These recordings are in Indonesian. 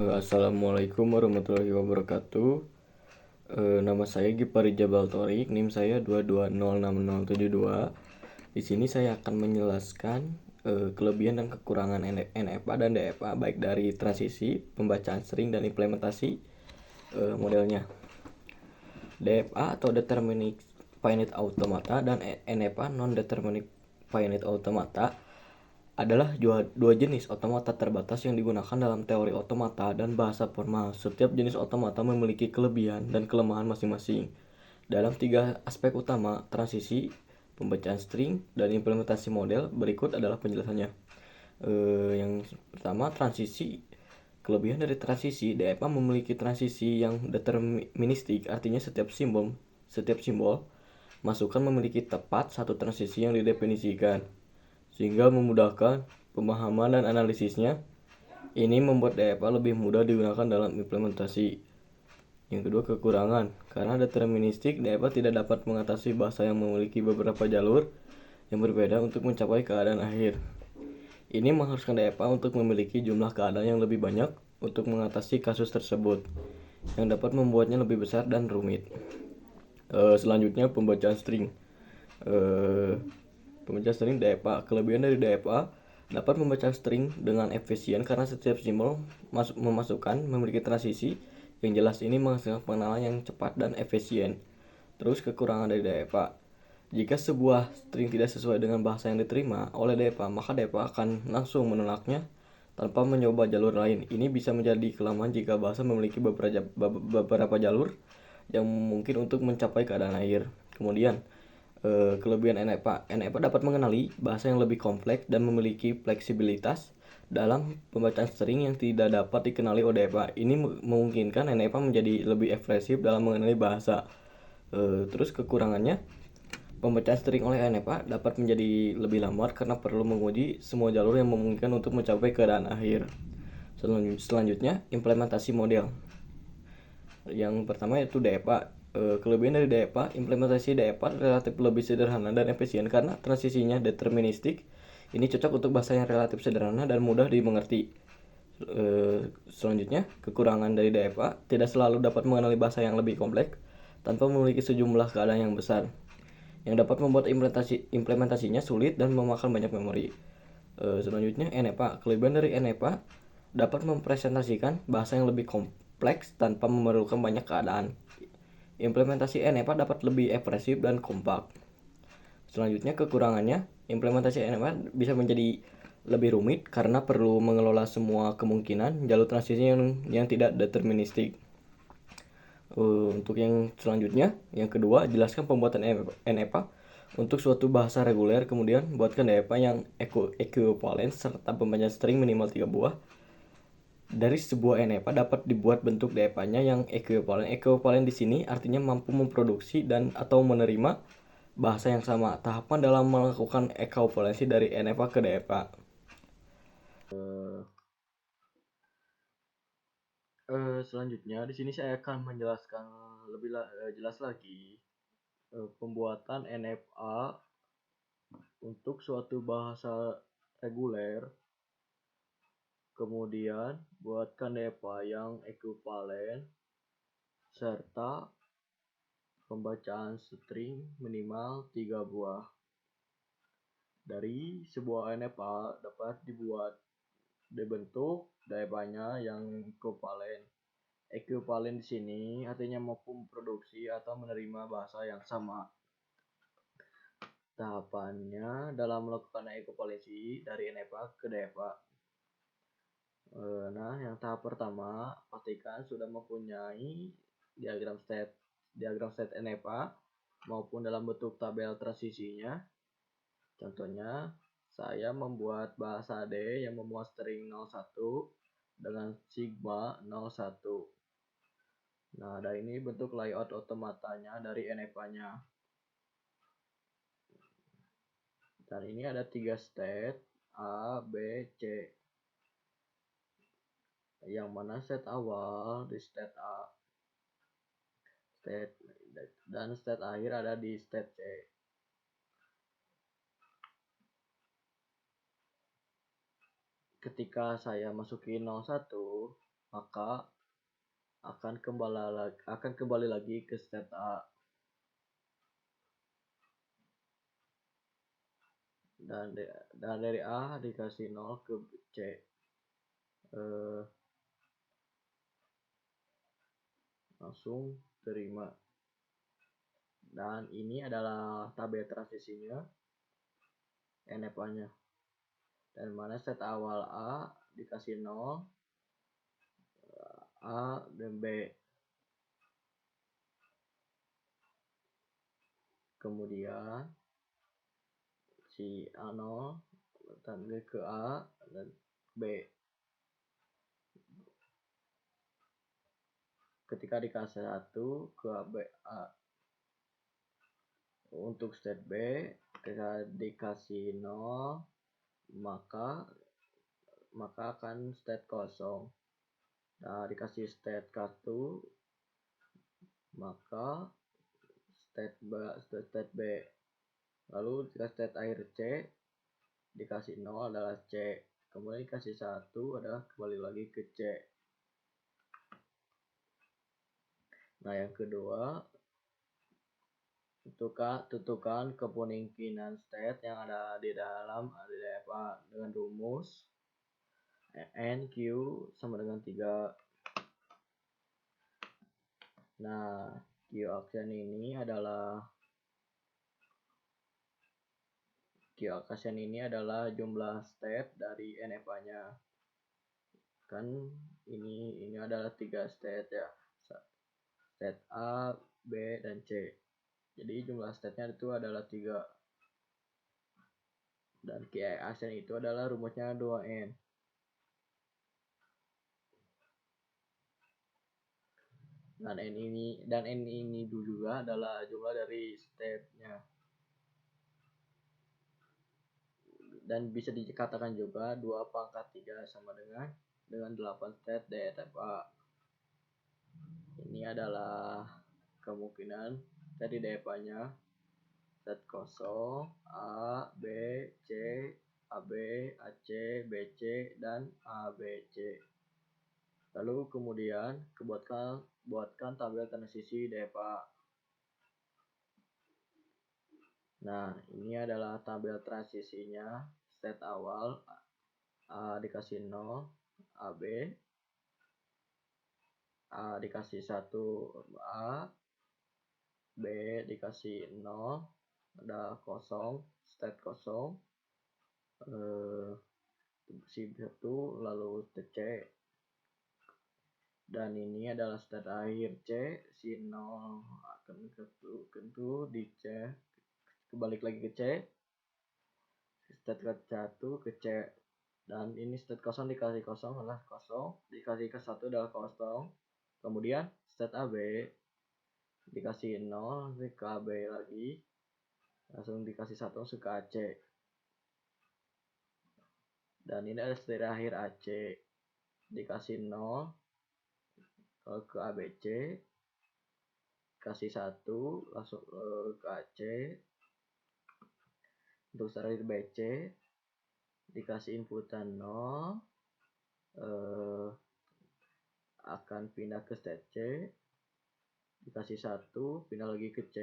Assalamualaikum warahmatullahi wabarakatuh. Nama saya Gipari Jabal Torik, NIM saya 2206072. Di sini saya akan menjelaskan kelebihan dan kekurangan NFA dan DFA baik dari transisi, pembacaan string dan implementasi modelnya. DFA atau Deterministic Finite Automata dan NFA Non-Deterministic Finite Automata adalah dua jenis otomata terbatas yang digunakan dalam teori otomata dan bahasa formal. Setiap jenis otomata memiliki kelebihan dan kelemahan masing-masing. Dalam tiga aspek utama, transisi, pembacaan string, dan implementasi model, berikut adalah penjelasannya. Yang pertama, transisi. Kelebihan dari transisi, DFA memiliki transisi yang deterministik, artinya setiap simbol masukan memiliki tepat satu transisi yang didefinisikan, sehingga memudahkan pemahaman dan analisisnya. Ini membuat DFA lebih mudah digunakan dalam implementasi. Yang kedua, kekurangan. Karena deterministik, DFA tidak dapat mengatasi bahasa yang memiliki beberapa jalur yang berbeda untuk mencapai keadaan akhir. Ini mengharuskan DFA untuk memiliki jumlah keadaan yang lebih banyak untuk mengatasi kasus tersebut, yang dapat membuatnya lebih besar dan rumit. Selanjutnya, pembacaan string. Pembacaan string DFA. Kelebihan dari DFA dapat membaca string dengan efisien karena setiap simbol memasukkan memiliki transisi yang jelas. Ini menghasilkan pengenalan yang cepat dan efisien. Terus kekurangan dari DFA. Jika sebuah string tidak sesuai dengan bahasa yang diterima oleh DFA, maka DFA akan langsung menolaknya tanpa mencoba jalur lain. Ini bisa menjadi kelemahan jika bahasa memiliki beberapa jalur yang mungkin untuk mencapai keadaan akhir. Kemudian, kelebihan NFA. NFA dapat mengenali bahasa yang lebih kompleks dan memiliki fleksibilitas dalam pembacaan string yang tidak dapat dikenali oleh DFA. Ini memungkinkan NFA menjadi lebih ekspresif dalam mengenali bahasa. Terus kekurangannya, pembacaan string oleh NFA dapat menjadi lebih lambat karena perlu menguji semua jalur yang memungkinkan untuk mencapai keadaan akhir. Selanjutnya, implementasi model. Yang pertama yaitu DFA. Kelebihan dari DFA, implementasi DFA relatif lebih sederhana dan efisien karena transisinya deterministik. Ini cocok untuk bahasa yang relatif sederhana dan mudah dimengerti. Selanjutnya, kekurangan dari DFA, tidak selalu dapat mengenali bahasa yang lebih kompleks tanpa memiliki sejumlah keadaan yang besar, yang dapat membuat implementasinya sulit dan memakan banyak memori. Selanjutnya, NFA. Kelebihan dari NFA dapat mempresentasikan bahasa yang lebih kompleks tanpa memerlukan banyak keadaan. Implementasi NFA dapat lebih ekspresif dan kompak. Selanjutnya, kekurangannya, implementasi NFA bisa menjadi lebih rumit karena perlu mengelola semua kemungkinan jalur transisi yang tidak deterministik. Untuk yang selanjutnya, yang kedua, jelaskan pembuatan NFA untuk suatu bahasa reguler. Kemudian buatkan DFA yang ekuivalen serta pembacaan string minimal 3 buah. Dari sebuah NFA dapat dibuat bentuk DFA-nya yang ekuivalen. Ekuivalen di sini artinya mampu memproduksi dan atau menerima bahasa yang sama. Tahapan dalam melakukan ekuivalensi dari NFA ke DFA. Selanjutnya di sini saya akan menjelaskan lebih jelas lagi pembuatan NFA untuk suatu bahasa reguler. Kemudian buatkan DFA yang ekuivalen serta pembacaan string minimal 3 buah. Dari sebuah NFA dapat dibentuk DFA-nya yang ekuivalen. Ekuivalen di sini artinya mampu memproduksi atau menerima bahasa yang sama. Tahapannya dalam melakukan ekuivalensi dari NFA ke DFA. Nah, yang tahap pertama, pastikan sudah mempunyai diagram state NFA maupun dalam bentuk tabel transisinya. Contohnya, saya membuat bahasa D yang memuat string 01 dengan sigma 01. Nah, dari ini bentuk layout otomatanya dari NFA-nya. Dan ini ada 3 state, A, B, C. Yang mana state awal di state A, dan state akhir ada di state C. Ketika saya masukin 01, maka akan kembali lagi ke state A, dan dari A dikasih 0 ke C. Langsung terima. Dan ini adalah tabel transisinya, NFA-nya. Dan mana set awal A dikasih 0, A dan B. Kemudian si A0 dan ke A dan B. Ketika dikasih 1 ke B, A. Untuk state B, ketika dikasih 0, maka akan state kosong. Nah, dikasih state 1, maka state B. Lalu jika state akhir C dikasih 0 adalah C. Kemudian dikasih 1 adalah kembali lagi ke C. Nah, yang kedua, tentukan kepemungkinan state yang ada di dalam DFA dengan rumus N Q sama dengan 3. Nah, Q action ini jumlah state dari NFA-nya. Kan ini adalah 3 state ya. State A, B, dan C. Jadi jumlah state-nya itu adalah 3. Dan Q action itu adalah rumusnya 2N. Dan N ini juga adalah jumlah dari state-nya. Dan bisa dikatakan juga 2 pangkat 3 sama dengan 8 state DFA. Ini adalah kemungkinan dari DFA-nya state kosong, A, B, C, AB, AC, BC, dan ABC. Lalu kemudian buatkan tabel transisi DFA. Nah, ini adalah tabel transisinya. State awal A dikasih 0, AB, A dikasih 1, A, B dikasih 0, ada kosong, state kosong, si 1 lalu C. Dan ini adalah state akhir C, si 0 akan tentu di C, kebalik lagi ke C, state ke 1 ke C. Dan ini state kosong dikasih kosong adalah kosong, dikasih ke 1 adalah kosong. Kemudian state AB dikasih 0 ke AB lagi, langsung dikasih 1 langsung ke AC. Dan ini adalah state akhir AC, dikasih 0 ke ABC, kasih 1 langsung ke AC. Untuk state BC dikasih inputan 0, akan pindah ke state C, dikasih 1 pindah lagi ke C,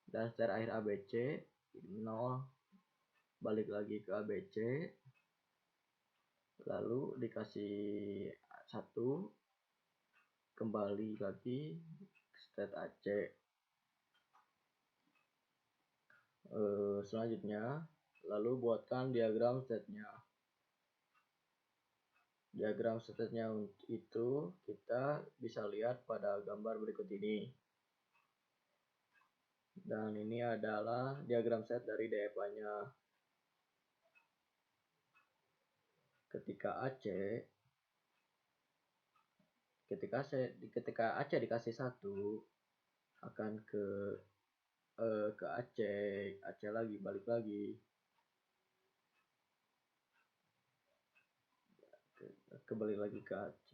dan state akhir ABC 0 balik lagi ke ABC, lalu dikasih 1 kembali lagi ke state AC. Selanjutnya, lalu buatkan diagram state-nya. Diagram state-nya itu kita bisa lihat pada gambar berikut ini. Dan ini adalah diagram state dari DFA-nya. Ketika AC dikasih 1 akan ke AC lagi, balik lagi kembali lagi ke AC.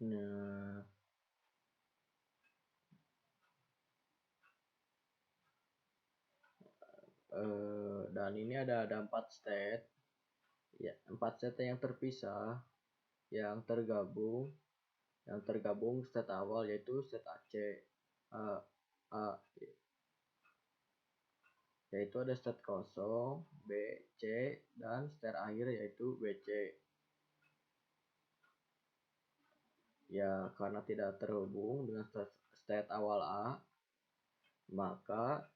Nah, Dan ini ada 4 state ya, 4 state yang terpisah yang tergabung state awal yaitu state AC A, yaitu ada state kosong, B, C, dan state akhir yaitu BC. Ya, karena tidak terhubung dengan state awal A, maka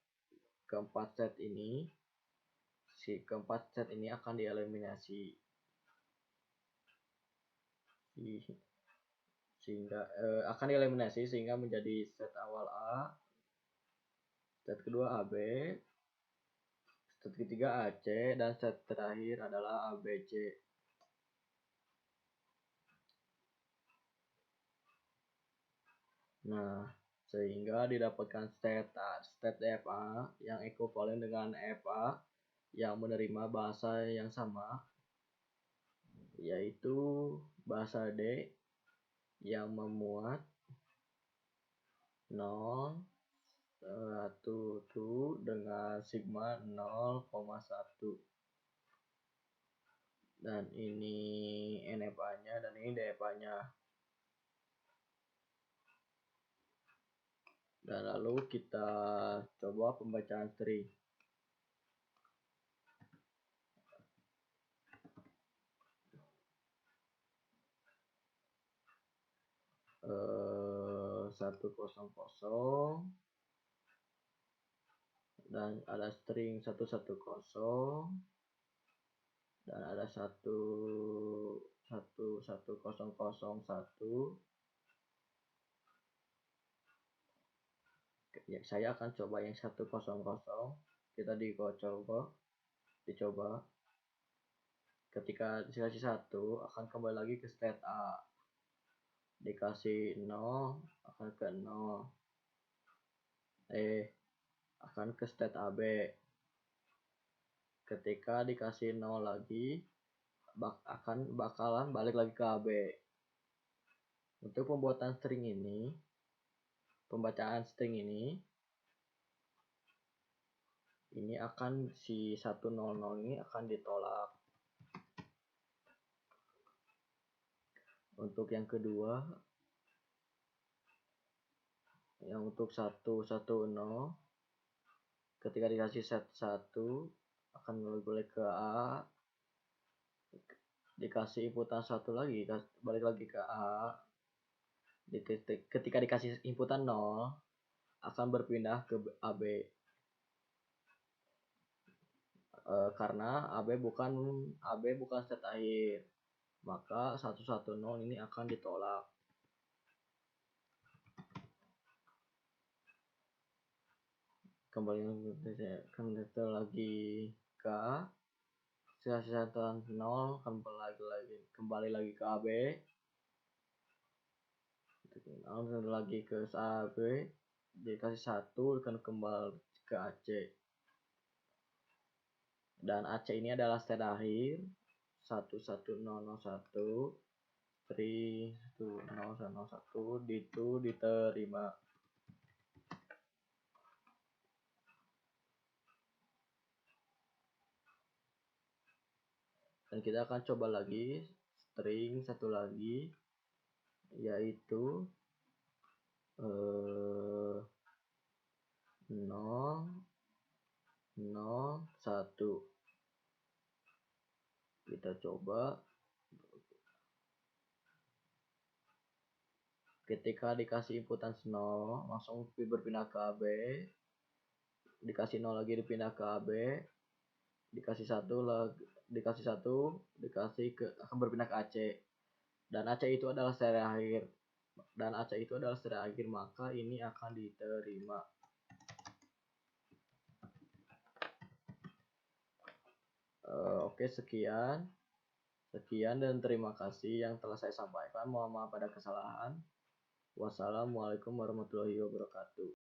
keempat state ini akan dieliminasi sehingga menjadi state awal A, state kedua AB, state ketiga AC, dan state terakhir adalah ABC. Nah, sehingga didapatkan state FA yang ekuivalen dengan FA yang menerima bahasa yang sama, yaitu bahasa D yang memuat 0, 1 dengan sigma 0,1. Dan ini NFA-nya dan ini DFA-nya. Dan lalu kita coba pembacaan string. Satu kosong kosong dan ada string 110 dan ada 11001. Ya, saya akan coba yang 100. Kita dicoba. Ketika dikasih 1 akan kembali lagi ke state A. Dikasih 0 akan ke 0. Akan ke state AB. Ketika dikasih 0 lagi bakalan balik lagi ke AB. Untuk pembuatan string ini, pembacaan string ini akan si 100 ini akan ditolak. Untuk yang kedua, yang untuk 110, ketika dikasih set 1 akan balik ke A, dikasih inputan 1 lagi balik lagi ke A. Ketika dikasih inputan 0 akan berpindah ke AB. Karena AB bukan state akhir, maka 110 ini akan ditolak. Kembali lagi ke A, sisa 0 kembali lagi ke AB, lagi ke AB, dikasih 1 akan kembali ke AC. Dan AC ini adalah state akhir 11001 31001 itu diterima. Dan kita akan coba lagi string satu lagi, yaitu 0, 0, 1. Kita coba. Ketika dikasih inputan 0 langsung berpindah ke AB, dikasih 0 lagi dipindah ke AB, dikasih 1 akan berpindah ke AC. Dan AC itu adalah seri akhir. Maka ini akan diterima. Oke, sekian dan terima kasih yang telah saya sampaikan. Mohon maaf pada kesalahan. Wassalamualaikum warahmatullahi wabarakatuh.